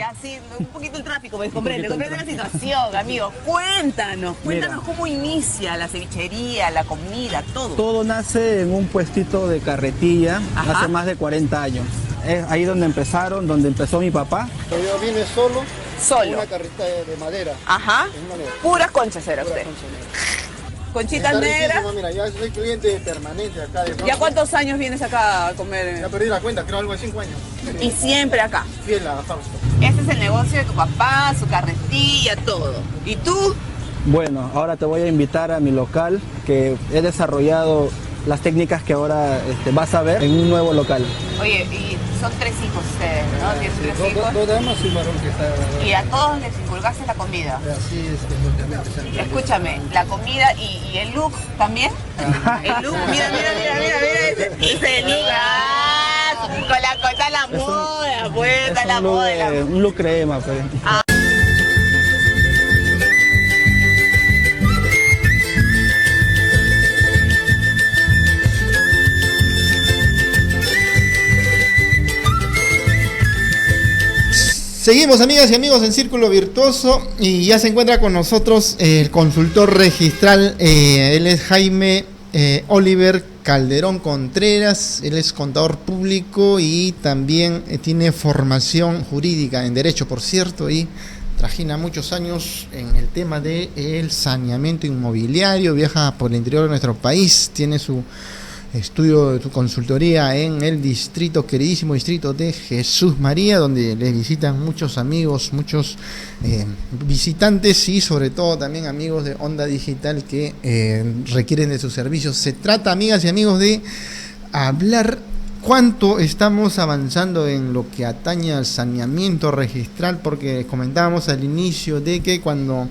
así, un poquito el tráfico, me comprende la situación, amigo. Cuéntanos cómo inicia la cevichería, la comida, todo. Todo nace en un puestito de carretilla. Ajá. Hace más de 40 años. Es ahí donde empezó mi papá. Yo vine solo. Solo. Una carrita de madera. Ajá. Puras conchas era usted. Conchitas negras. Mira, ya soy cliente permanente acá. ¿Ya cuántos años vienes acá a comer? Ya perdí la cuenta, creo algo de 5 años. Y siempre acá. Fiel a Fausto. Este es el negocio de tu papá, su carretilla, todo. ¿Y tú? Bueno, ahora te voy a invitar a mi local, que he desarrollado las técnicas que ahora vas a ver en un nuevo local. Oye, y son 3 hijos ustedes, ¿no? ¿Tienen 3 hijos? Dos damas y un varón que está... Y a todos les inculcaste la comida. Así es. Escúchame, la comida y el look también. El look, mira, ese es el look. Con la cosa la moda, pues, está la moda. Un look crema, pues. Seguimos, amigas y amigos, en Círculo Virtuoso, y ya se encuentra con nosotros el consultor registral. Él es Jaime Oliver Calderón Contreras. Él es contador público y también tiene formación jurídica en Derecho, por cierto, y trajina muchos años en el tema del saneamiento inmobiliario. Viaja por el interior de nuestro país, tiene su estudio de tu consultoría en el queridísimo distrito de Jesús María, donde le visitan muchos amigos, muchos visitantes y sobre todo también amigos de Onda Digital que requieren de sus servicios. Se trata, amigas y amigos, de hablar cuánto estamos avanzando en lo que atañe al saneamiento registral, porque comentábamos al inicio de que cuando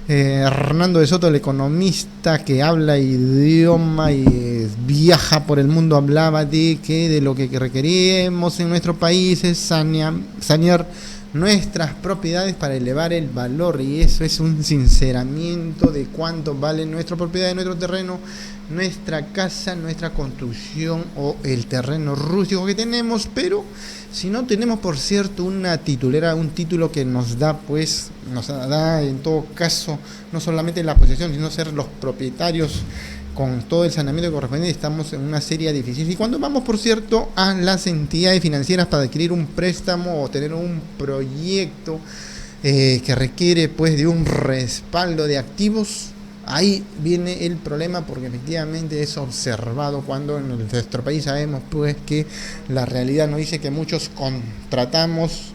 Hernando de Soto, el economista que habla idioma y viaja por el mundo, hablaba de que de lo que requerimos en nuestro país es sanear nuestras propiedades para elevar el valor, y eso es un sinceramiento de cuánto vale nuestra propiedad, nuestro terreno, nuestra casa, nuestra construcción o el terreno rústico que tenemos. Pero si no tenemos, por cierto, una titulera, un título que nos da en todo caso no solamente la posesión, sino ser los propietarios con todo el saneamiento que corresponde, estamos en una seria difícil. Y cuando vamos, por cierto, a las entidades financieras para adquirir un préstamo o tener un proyecto que requiere pues de un respaldo de activos, ahí viene el problema, porque efectivamente es observado cuando en nuestro país sabemos pues que la realidad nos dice que muchos contratamos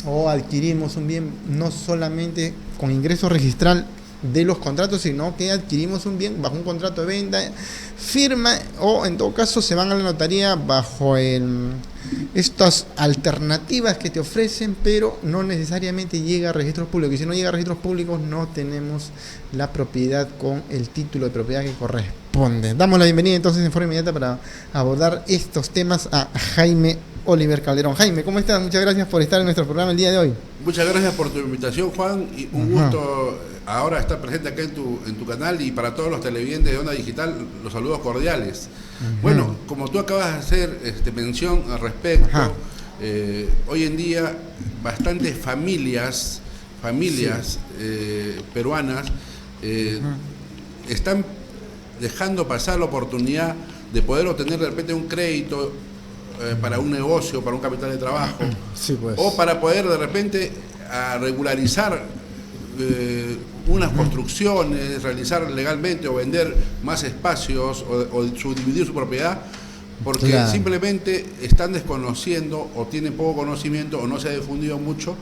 o adquirimos un bien no solamente con ingreso registral de los contratos, sino que adquirimos un bien bajo un contrato de venta, firma, o en todo caso se van a la notaría bajo estas alternativas que te ofrecen, pero no necesariamente llega a registros públicos, y si no llega a registros públicos no tenemos la propiedad con el título de propiedad que corresponde. Damos la bienvenida entonces en forma inmediata para abordar estos temas a Jaime Oliver Calderón. Jaime, ¿cómo estás? Muchas gracias por estar en nuestro programa el día de hoy. Muchas gracias por tu invitación, Juan, y un gusto ahora estar presente acá en tu canal, y para todos los televidentes de Onda Digital, los saludos cordiales. Bueno, como tú acabas de hacer mención al respecto, hoy en día bastantes familias peruanas están dejando pasar la oportunidad de poder obtener de repente un crédito para un negocio, para un capital de trabajo, o para poder de repente regularizar unas construcciones, realizar legalmente o vender más espacios o subdividir su propiedad, porque simplemente están desconociendo o tienen poco conocimiento o no se ha difundido mucho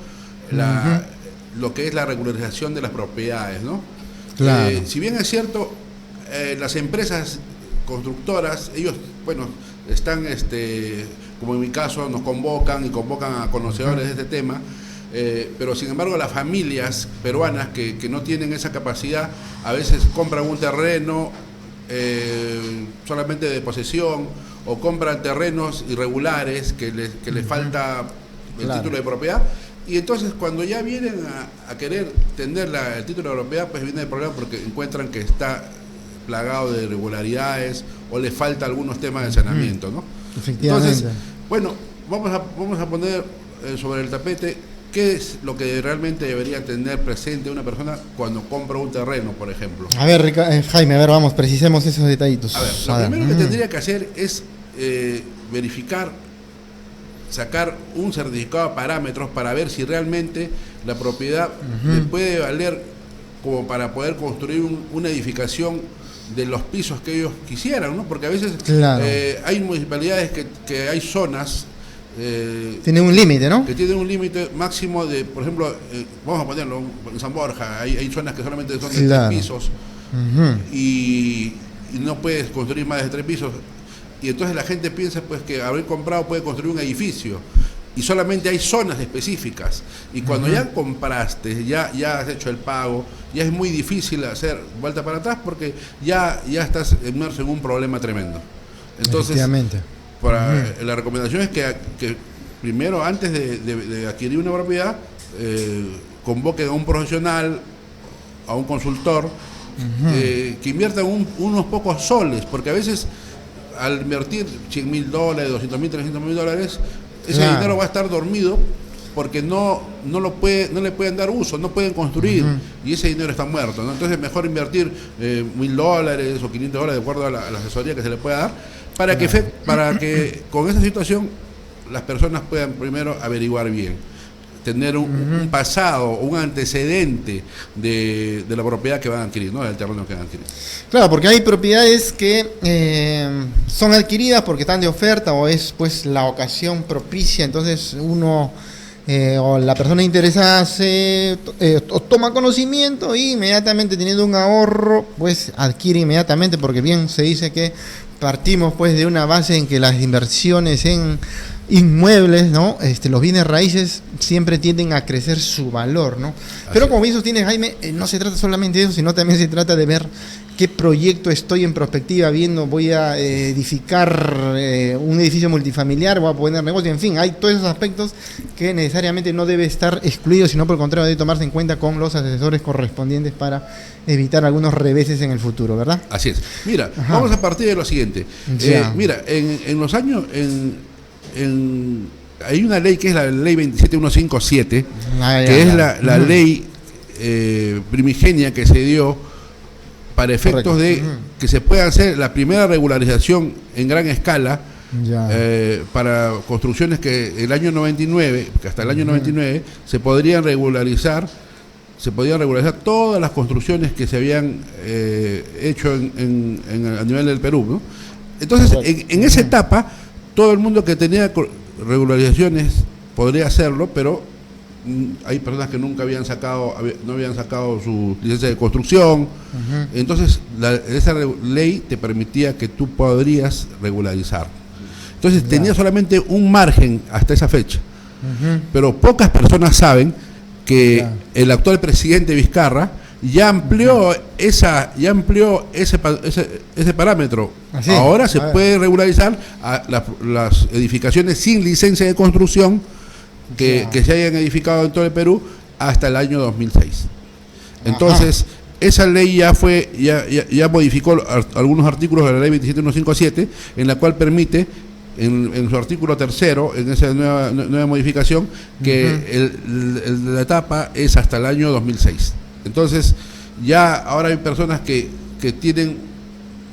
lo que es la regularización de las propiedades, ¿no? Si bien es cierto, las empresas constructoras, ellos, bueno, están, como en mi caso, nos convocan a conocedores de este tema, pero sin embargo las familias peruanas que no tienen esa capacidad, a veces compran un terreno solamente de posesión, o compran terrenos irregulares que les falta el título de propiedad, y entonces cuando ya vienen a querer tener el título de propiedad, pues viene el problema porque encuentran que está plagado de irregularidades o le falta algunos temas de saneamiento, ¿no? Efectivamente. Entonces, bueno, vamos a poner sobre el tapete ¿qué es lo que realmente debería tener presente una persona cuando compra un terreno, por ejemplo? A ver, Jaime, a ver, vamos, precisemos esos detallitos. A ver, lo primero que tendría que hacer es verificar, sacar un certificado de parámetros para ver si realmente la propiedad le puede valer como para poder construir una edificación de los pisos que ellos quisieran, ¿no? Porque a veces hay municipalidades que hay zonas tiene un límite, ¿no? Que tienen un límite máximo de, por ejemplo, vamos a ponerlo en San Borja, hay zonas que solamente son de 3 pisos y no puedes construir más de 3 pisos. Y entonces la gente piensa pues que haber comprado puede construir un edificio y solamente hay zonas específicas. Y cuando ya compraste, ya has hecho el pago, ya es muy difícil hacer vuelta para atrás porque ya estás inmerso en un problema tremendo. Entonces, la recomendación es que primero, antes de adquirir una propiedad, convoquen a un profesional, a un consultor, que invierta unos pocos soles, porque a veces al invertir $100,000, $200,000, $300,000, ese dinero va a estar dormido porque no le pueden dar uso, no pueden construir, y ese dinero está muerto, ¿no? Entonces mejor invertir $1,000 o $500 de acuerdo a la asesoría que se le pueda dar, para que con esa situación las personas puedan primero averiguar bien, tener un pasado, un antecedente de la propiedad que van a adquirir, ¿no? Del terreno que van a adquirir. Claro, porque hay propiedades que son adquiridas porque están de oferta o es pues la ocasión propicia, entonces uno o la persona interesada toma conocimiento y inmediatamente, teniendo un ahorro, pues adquiere inmediatamente, porque bien se dice que partimos pues de una base en que las inversiones en inmuebles, ¿no? Los bienes raíces siempre tienden a crecer su valor, ¿no? Pero como bien sostiene Jaime, no se trata solamente de eso, sino también se trata de ver qué proyecto estoy en perspectiva viendo. Voy a edificar un edificio multifamiliar, voy a poner negocio, en fin, hay todos esos aspectos que necesariamente no debe estar excluido, sino por el contrario debe tomarse en cuenta con los asesores correspondientes para evitar algunos reveses en el futuro, ¿verdad? Así es. Mira, vamos a partir de lo siguiente. Mira, en los años, hay una ley que es la ley 27157, que es la ley primigenia que se dio para efectos de que se pueda hacer la primera regularización en gran escala para construcciones que el año 99, que hasta el año 99 se podrían regularizar todas las construcciones que se habían hecho a nivel del Perú, ¿no? Entonces, en esa etapa, todo el mundo que tenía regularizaciones podría hacerlo, pero hay personas que nunca no habían sacado su licencia de construcción. Entonces esa ley te permitía que tú podrías regularizar. Entonces tenía solamente un margen hasta esa fecha. Pero pocas personas saben que el actual presidente Vizcarra ya amplió ese parámetro. Ahora se puede regularizar a las edificaciones sin licencia de construcción que se hayan edificado en todo el Perú hasta el año 2006. Entonces, esa ley ya modificó algunos artículos de la ley 27157, en la cual permite, en su artículo 3º, en esa nueva modificación, que la etapa es hasta el año 2006. Entonces, ya ahora hay personas que tienen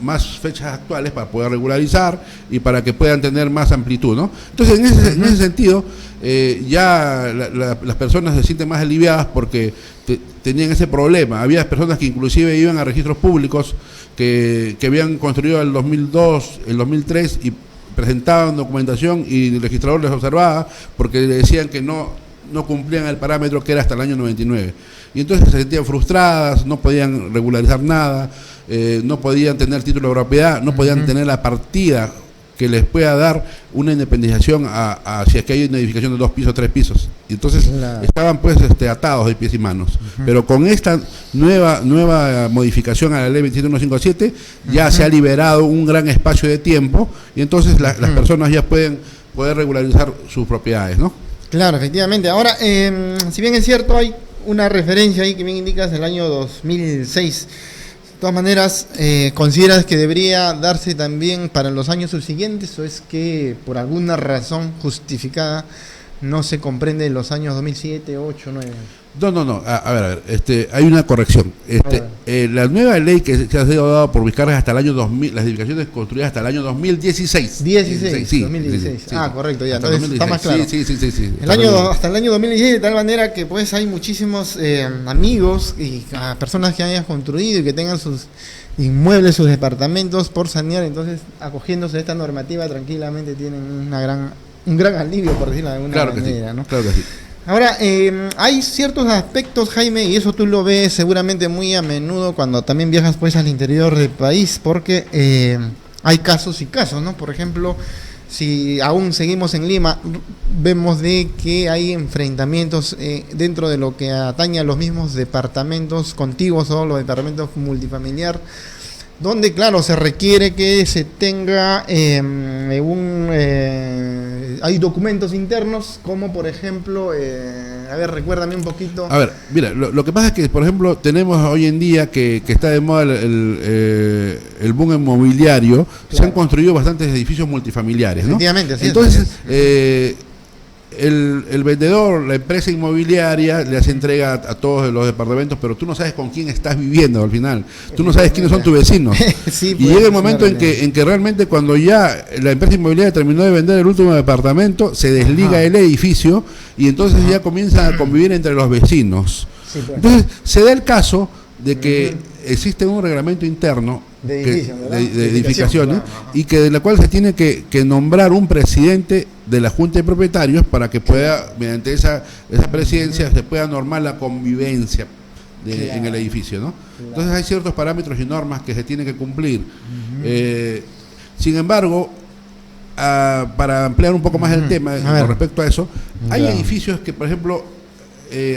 más fechas actuales para poder regularizar y para que puedan tener más amplitud, ¿no? Entonces, en ese sentido, ya las personas se sienten más aliviadas porque tenían ese problema. Había personas que inclusive iban a registros públicos que habían construido el 2002, el 2003 y presentaban documentación y el registrador les observaba porque le decían que no cumplían el parámetro que era hasta el año 99. Y entonces se sentían frustradas, no podían regularizar nada, no podían tener título de propiedad, no podían tener la partida que les pueda dar una independización si es que hay una edificación de 2 pisos, 3 pisos. Y entonces estaban pues atados de pies y manos. Pero con esta nueva modificación a la ley 27157 ya se ha liberado un gran espacio de tiempo y entonces las personas ya pueden regularizar sus propiedades, ¿no? Claro, efectivamente. Ahora, si bien es cierto, hay una referencia ahí que bien indicas el año 2006. De todas maneras, ¿consideras que debería darse también para los años subsiguientes o es que por alguna razón justificada no se comprende los años 2007, 8, 9. No. A ver, hay una corrección. La nueva ley que ha sido dada por Vizcarra hasta el año 2000, las edificaciones construidas hasta el año 2016. 16, sí, 2016. Sí, correcto, ya. Entonces 2016. Está más claro. Sí. Hasta el año 2016, de tal manera que pues hay muchísimos amigos y personas que hayan construido y que tengan sus inmuebles, sus departamentos por sanear, entonces acogiéndose a esta normativa tranquilamente tienen un gran alivio, por decirlo de alguna manera, ¿no? Claro que sí. Ahora, hay ciertos aspectos, Jaime, y eso tú lo ves seguramente muy a menudo cuando también viajas pues al interior del país, porque hay casos y casos, ¿no? Por ejemplo, si aún seguimos en Lima, vemos de que hay enfrentamientos dentro de lo que atañe a los mismos departamentos contiguos o los departamentos multifamiliar, donde claro se requiere que se tenga hay documentos internos como por ejemplo recuérdame un poquito. A ver, mira, lo que pasa es que por ejemplo tenemos hoy en día que está de moda el boom inmobiliario. Claro. Se han construido bastantes edificios multifamiliares, ¿no? Efectivamente, así entonces el vendedor, la empresa inmobiliaria le hace entrega a todos los departamentos, pero tú no sabes con quién estás viviendo al final, tú no sabes quiénes son tus vecinos. Sí, y llega el momento en que realmente cuando ya la empresa inmobiliaria terminó de vender el último departamento, se desliga el edificio y entonces ya comienza a convivir entre los vecinos. Sí, pues. Entonces se da el caso de que existe un reglamento interno de edificaciones y que de la cual se tiene que nombrar un presidente de la Junta de Propietarios para que pueda, mediante esa presidencia, se pueda normar la convivencia en el edificio, ¿no? Entonces hay ciertos parámetros y normas que se tienen que cumplir. Sin embargo, para ampliar un poco más el tema con respecto a eso, hay edificios que, por ejemplo,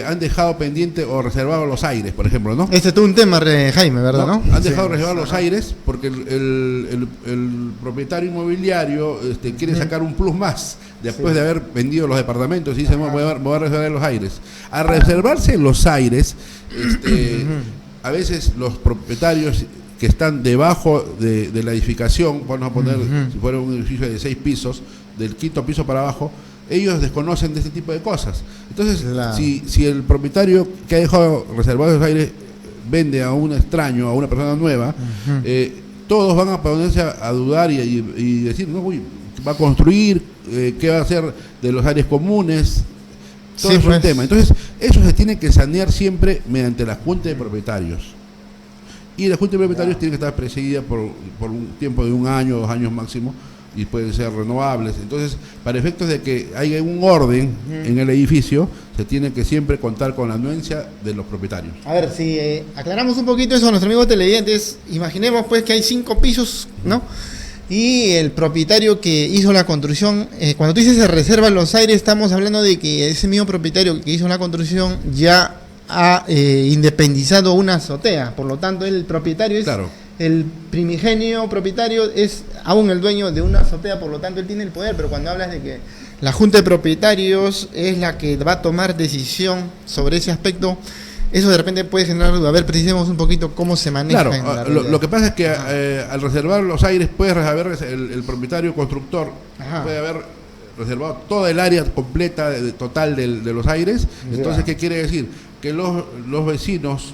han dejado pendiente o reservado los aires, por ejemplo, ¿no? Este es todo un tema, Jaime, ¿verdad? ¿No? Han dejado reservar los aires porque el propietario inmobiliario quiere sacar un plus más después de haber vendido los departamentos y dice, voy a reservar los aires. A reservarse los aires, a veces los propietarios que están debajo de la edificación, vamos a poner, si fuera un edificio de 6 pisos, del 5º piso para abajo, ellos desconocen de este tipo de cosas. Entonces, si el propietario que ha dejado reservados los aires vende a un extraño, a una persona nueva, todos van a ponerse a dudar y decir, no, va a construir, qué va a hacer de los aires comunes, todo es un tema. Entonces, eso se tiene que sanear siempre mediante la Junta de Propietarios. Y la Junta de Propietarios tiene que estar presidida por un tiempo de 1 año, 2 años máximo, y pueden ser renovables. Entonces, para efectos de que haya un orden en el edificio, se tiene que siempre contar con la anuencia de los propietarios. A ver, si aclaramos un poquito eso a nuestros amigos televidentes, imaginemos pues que hay 5 pisos, ¿no? Y el propietario que hizo la construcción, cuando tú dices se reservan los aires, estamos hablando de que ese mismo propietario que hizo la construcción ya ha independizado una azotea, por lo tanto el propietario es... Claro. El primigenio propietario es aún el dueño de una azotea, por lo tanto él tiene el poder, pero cuando hablas de que la Junta de Propietarios es la que va a tomar decisión sobre ese aspecto, eso de repente puede generar duda. A ver, precisemos un poquito cómo se maneja. Claro, lo que pasa es que al reservar los aires puede haber el propietario constructor, puede haber reservado toda el área completa, total de los aires. Entonces, ¿qué quiere decir? Que los vecinos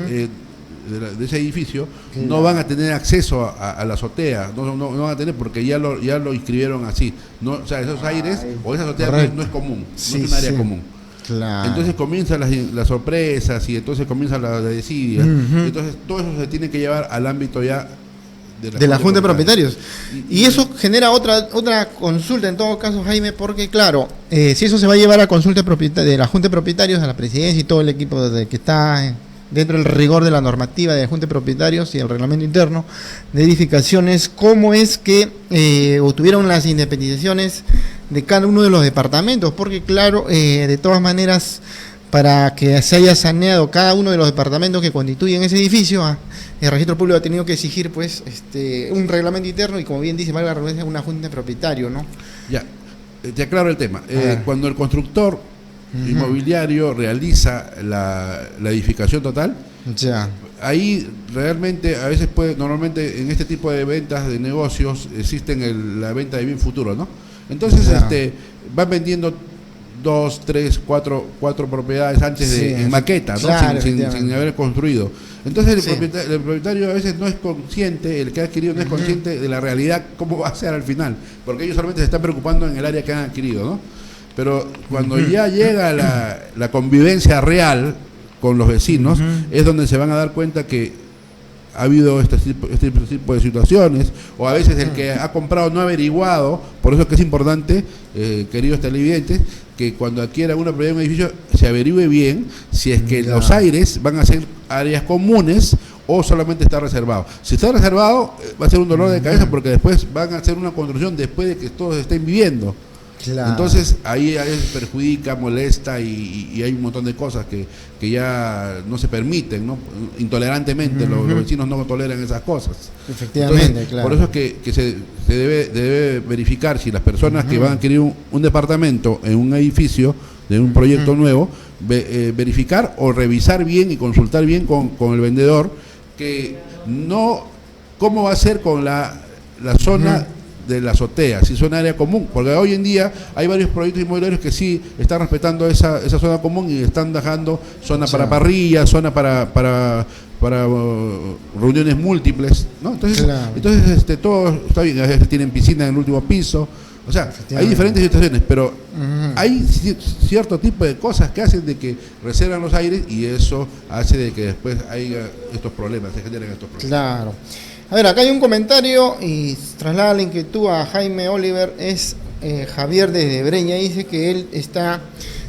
de ese edificio no van a tener acceso a la azotea, no van a tener porque ya lo inscribieron así. No, o sea, esos aires o esa azotea no es común, no es un área común. Claro. Entonces comienzan las sorpresas y entonces comienzan las desidias. Entonces todo eso se tiene que llevar al ámbito ya de la Junta de Propietarios. Y eso genera otra consulta en todo caso, Jaime, porque claro, si eso se va a llevar a consulta de la Junta de Propietarios, a la presidencia y todo el equipo que está dentro del rigor de la normativa de la Junta de Propietarios y el reglamento interno de edificaciones, ¿cómo es que obtuvieron las independizaciones de cada uno de los departamentos? Porque claro, de todas maneras, para que se haya saneado cada uno de los departamentos que constituyen ese edificio, el registro público ha tenido que exigir pues un reglamento interno y, como bien dice, valga la redundancia, una Junta de Propietarios, ¿no? Ya, te aclaro el tema. Cuando el constructor inmobiliario realiza la edificación total, ahí realmente a veces normalmente en este tipo de ventas de negocios existen la venta de bien futuro, ¿no? Entonces van vendiendo 2, 3, 4 propiedades antes en maqueta, ¿no? Claro, sin haber construido. Entonces el propietario a veces no es consciente, el que ha adquirido no es consciente de la realidad, cómo va a ser al final, porque ellos solamente se están preocupando en el área que han adquirido, ¿no? Pero cuando ya llega la convivencia real con los vecinos, es donde se van a dar cuenta que ha habido este tipo de situaciones, o a veces el que ha comprado no ha averiguado. Por eso es que es importante, queridos televidentes, que cuando adquiera una propiedad en un edificio se averigüe bien si es que los aires van a ser áreas comunes o solamente está reservado. Si está reservado, va a ser un dolor de cabeza, porque después van a hacer una construcción después de que todos estén viviendo. Claro. Entonces ahí perjudica, molesta y hay un montón de cosas que ya no se permiten, ¿no? Intolerantemente los vecinos no toleran esas cosas. Efectivamente. Entonces, claro. Por eso es que se debe verificar si las personas que van a adquirir un departamento en un edificio de un proyecto nuevo, verificar o revisar bien y consultar bien con el vendedor que no cómo va a ser con la zona de la azotea, si es una área común, porque hoy en día hay varios proyectos inmobiliarios que sí están respetando esa zona común y están dejando zona para parrillas, zona para reuniones múltiples, ¿no? Entonces todo está bien, a veces tienen piscina en el último piso, o sea, hay diferentes situaciones, pero hay cierto tipo de cosas que hacen de que reservan los aires y eso hace de que después haya estos problemas, se generen estos problemas. Claro. A ver, acá hay un comentario y traslada la inquietud a Jaime Oliver, es Javier desde Breña, dice que él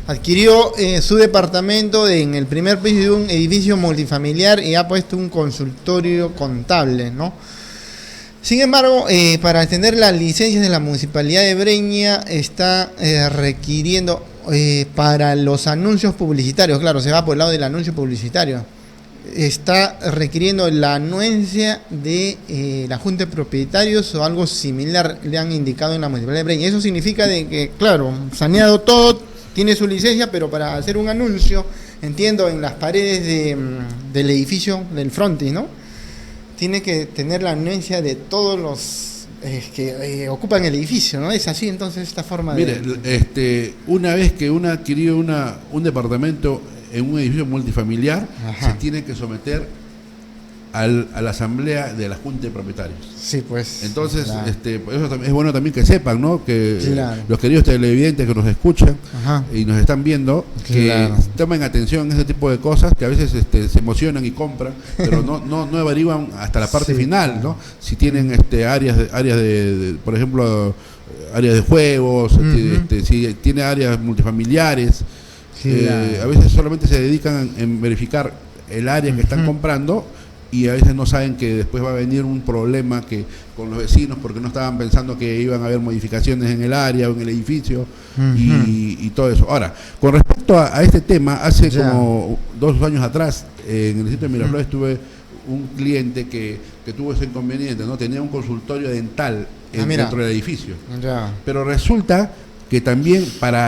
adquirió su departamento en el primer piso de un edificio multifamiliar y ha puesto un consultorio contable, ¿no? Sin embargo, para tener las licencias de la Municipalidad de Breña está requiriendo para los anuncios publicitarios, claro, se va por el lado del anuncio publicitario, está requiriendo la anuencia de la Junta de Propietarios o algo similar, le han indicado en la Municipalidad de Breña. Eso significa de que, claro, saneado todo, tiene su licencia, pero para hacer un anuncio, entiendo, en las paredes del edificio, del frontis, ¿no? Tiene que tener la anuencia de todos los que ocupan el edificio, ¿no? Es así, entonces, esta forma de... Mire, una vez que uno ha adquirido un departamento en un edificio multifamiliar, se tiene que someter a la asamblea de la Junta de Propietarios. Sí, pues. Entonces, por eso es bueno también que sepan, ¿no? Que los queridos televidentes que nos escuchan y nos están viendo, que tomen atención a ese tipo de cosas, que a veces se emocionan y compran, pero no averiguan hasta la parte final, ¿no? Si tienen áreas de, por ejemplo, áreas de juegos, si tiene áreas multifamiliares. A veces solamente se dedican en verificar el área que están comprando y a veces no saben que después va a venir un problema con los vecinos porque no estaban pensando que iban a haber modificaciones en el área o en el edificio y todo eso. Ahora, con respecto a este tema, hace como 2 años atrás en el distrito de Miraflores tuve un cliente que tuvo ese inconveniente, ¿no? Tenía un consultorio dental dentro del edificio, pero resulta que también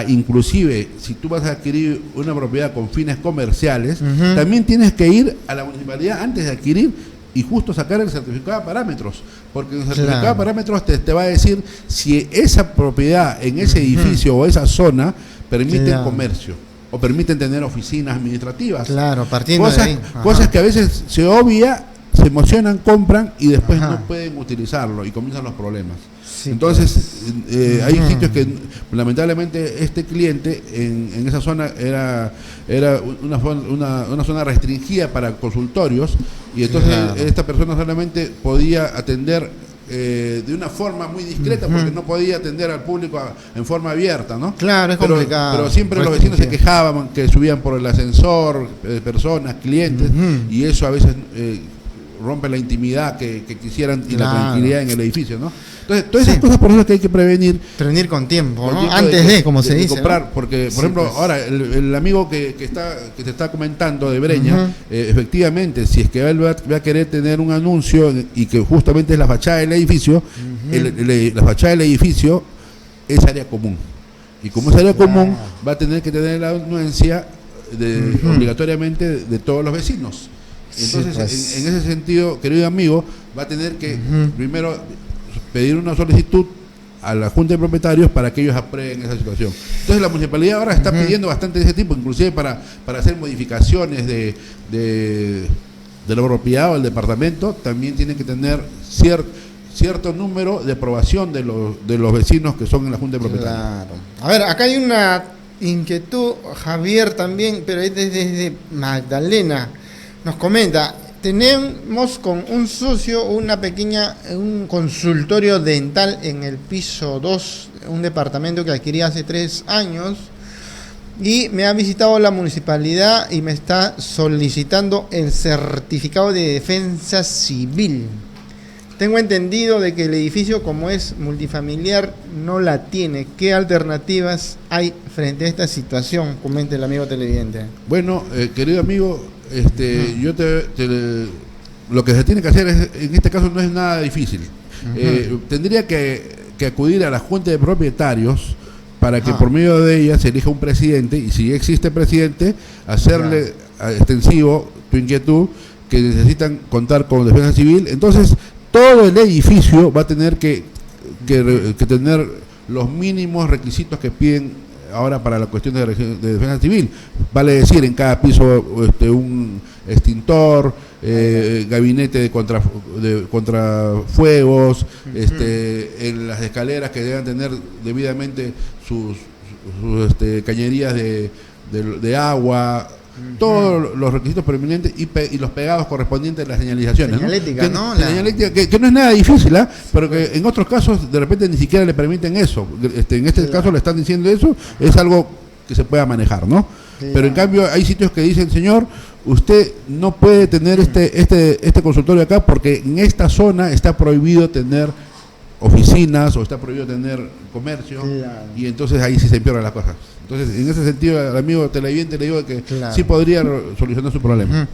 inclusive, si tú vas a adquirir una propiedad con fines comerciales, también tienes que ir a la municipalidad antes de adquirir y justo sacar el certificado de parámetros, porque el certificado de parámetros te va a decir si esa propiedad en ese edificio o esa zona permiten comercio o permiten tener oficinas administrativas. Claro, partiendo de ahí. Cosas que a veces se obvia, se emocionan, compran y después no pueden utilizarlo y comienzan los problemas. Sí, entonces, hay sitios que lamentablemente este cliente en esa zona era una zona restringida para consultorios y entonces esta persona solamente podía atender de una forma muy discreta porque no podía atender al público en forma abierta, ¿no? Claro, es complicado. Pero siempre los vecinos se quejaban que subían por el ascensor, personas, clientes, y eso a veces rompe la intimidad que quisieran y la tranquilidad en el edificio, ¿no? Entonces, todas esas cosas por eso que hay que prevenir con tiempo, ¿no? Antes como se dice, comprar, ¿no? Porque, por ejemplo, ahora, el amigo que te está comentando de Breña, efectivamente, si es que él va a querer tener un anuncio y que justamente es la fachada del edificio, la fachada del edificio es área común. Y como es área común, va a tener que tener la anuencia obligatoriamente de todos los vecinos. Entonces, pues, en ese sentido, querido amigo, va a tener que primero pedir una solicitud a la Junta de Propietarios para que ellos aprueben esa situación. Entonces la municipalidad ahora está pidiendo bastante de ese tipo, inclusive para hacer modificaciones de la propiedad o el departamento, también tiene que tener cierto número de aprobación de los vecinos que son en la Junta de Propietarios. Claro. A ver, acá hay una inquietud, Javier también, pero es desde Magdalena. Nos comenta, tenemos con un socio un consultorio dental en el piso 2, un departamento que adquirí hace 3 años, y me ha visitado la municipalidad y me está solicitando el certificado de defensa civil. Tengo entendido de que el edificio, como es multifamiliar, no la tiene. ¿Qué alternativas hay frente a esta situación? Comente el amigo televidente. Bueno, querido amigo, yo lo que se tiene que hacer en este caso no es nada difícil. Tendría que acudir a la Junta de Propietarios para que por medio de ella se elija un presidente, y si existe presidente, hacerle extensivo tu inquietud, que necesitan contar con defensa civil. Entonces todo el edificio va a tener que tener los mínimos requisitos que piden ahora para la cuestión de defensa civil. Vale decir, en cada piso un extintor, gabinete de contrafuegos, en las escaleras que deban tener debidamente sus cañerías de agua, todos los requisitos permanentes y los pegados correspondientes a las señalizaciones. Señalética, ¿no? Señalética, que no es nada difícil, pero que en otros casos de repente ni siquiera le permiten eso. En este caso le están diciendo eso, es algo que se pueda manejar, ¿no? Pero en cambio hay sitios que dicen, señor, usted no puede tener este consultorio acá porque en esta zona está prohibido tener oficinas o está prohibido tener comercio, y entonces ahí sí se empeoran las cosas. Entonces, en ese sentido, al amigo televidente le digo que sí podría solucionar su problema.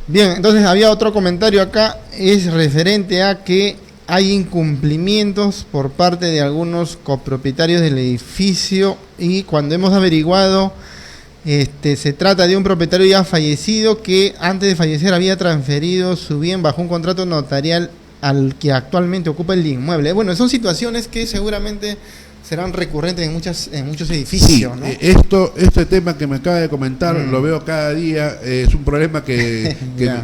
Bien, entonces había otro comentario acá, es referente a que hay incumplimientos por parte de algunos copropietarios del edificio, y cuando hemos averiguado, se trata de un propietario ya fallecido que antes de fallecer había transferido su bien bajo un contrato notarial al que actualmente ocupa el inmueble. Bueno, son situaciones que seguramente serán recurrentes en muchos edificios, ¿no? Este tema que me acaba de comentar, lo veo cada día, es un problema que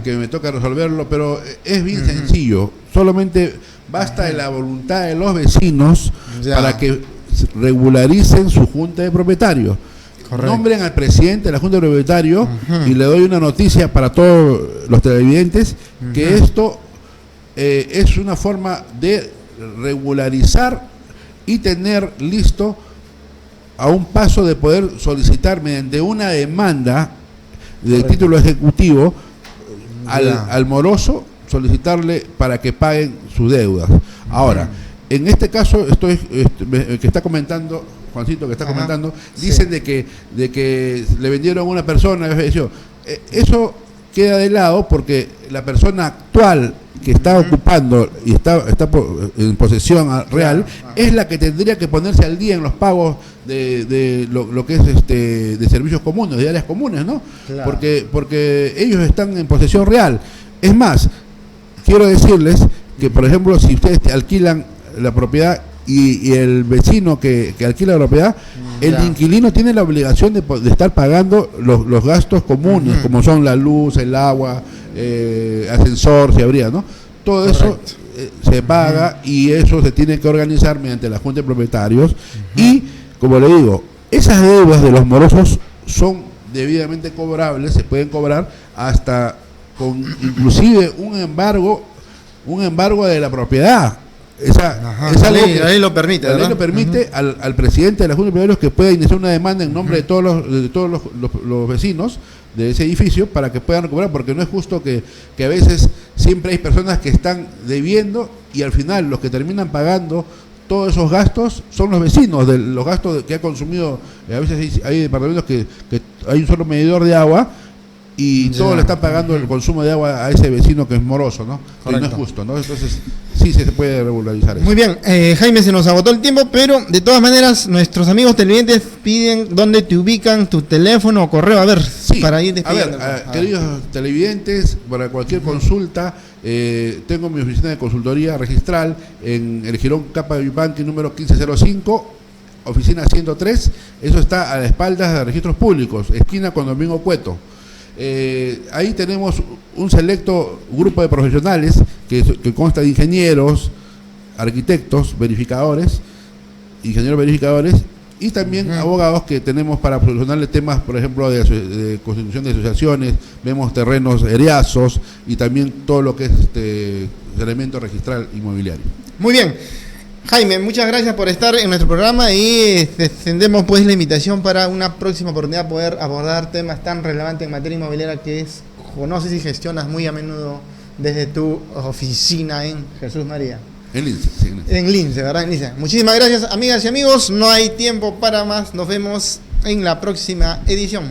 me toca resolverlo, pero es bien sencillo. Solamente basta de la voluntad de los vecinos para que regularicen su junta de propietarios. Correcto. Nombren al presidente de la junta de propietarios y le doy una noticia para todos los televidentes, que esto es una forma de regularizar y tener listo a un paso de poder solicitar mediante una demanda de título ejecutivo al moroso, solicitarle para que paguen sus deudas. Ahora, en este caso que está comentando Juancito, que está comentando, dicen de que le vendieron a una persona, eso queda de lado porque la persona actual que está ocupando y está en posesión real es la que tendría que ponerse al día en los pagos de lo que es de servicios comunes, de áreas comunes, ¿no? Claro. Porque ellos están en posesión real. Es más, quiero decirles que, por ejemplo, si ustedes alquilan la propiedad y el vecino que alquila la propiedad, el inquilino tiene la obligación de estar pagando los gastos comunes, como son la luz, el agua, ascensor, si habría, ¿no? Todo eso se paga, y eso se tiene que organizar mediante la Junta de Propietarios. Y, como le digo, esas deudas de los morosos son debidamente cobrables, se pueden cobrar hasta con inclusive un embargo de la propiedad. La ley lo permite, la ley lo permite al presidente de la Junta de Propietarios que pueda iniciar una demanda en nombre de todos los vecinos de ese edificio para que puedan recuperar, porque no es justo que a veces siempre hay personas que están debiendo y al final los que terminan pagando todos esos gastos son los vecinos, de los gastos que ha consumido. A veces hay departamentos que hay un solo medidor de agua y todos le están pagando el consumo de agua a ese vecino que es moroso, ¿no? Y no es justo, ¿no? Entonces sí se puede regularizar eso. Muy bien, Jaime, se nos agotó el tiempo, pero de todas maneras nuestros amigos televidentes piden dónde te ubican, tu teléfono o correo, a ver, Sí, para ir a ver, despidiendo. queridos televidentes, para cualquier consulta, tengo mi oficina de consultoría registral en el Girón Capa Yupanqui número 1505, oficina 103, eso está a las espaldas de Registros Públicos, esquina con Domingo Cueto. Ahí tenemos un selecto grupo de profesionales que consta de ingenieros, arquitectos, ingenieros verificadores y también abogados que tenemos para solucionarle temas, por ejemplo, de constitución de asociaciones, vemos terrenos eriazos y también todo lo que es elemento registral inmobiliario. Muy bien. Jaime, muchas gracias por estar en nuestro programa y extendemos pues la invitación para una próxima oportunidad poder abordar temas tan relevantes en materia inmobiliaria que conoces y gestionas muy a menudo desde tu oficina en Jesús María. En Lince, sí, En Lince, ¿verdad? En Lince. Muchísimas gracias, amigas y amigos. No hay tiempo para más. Nos vemos en la próxima edición.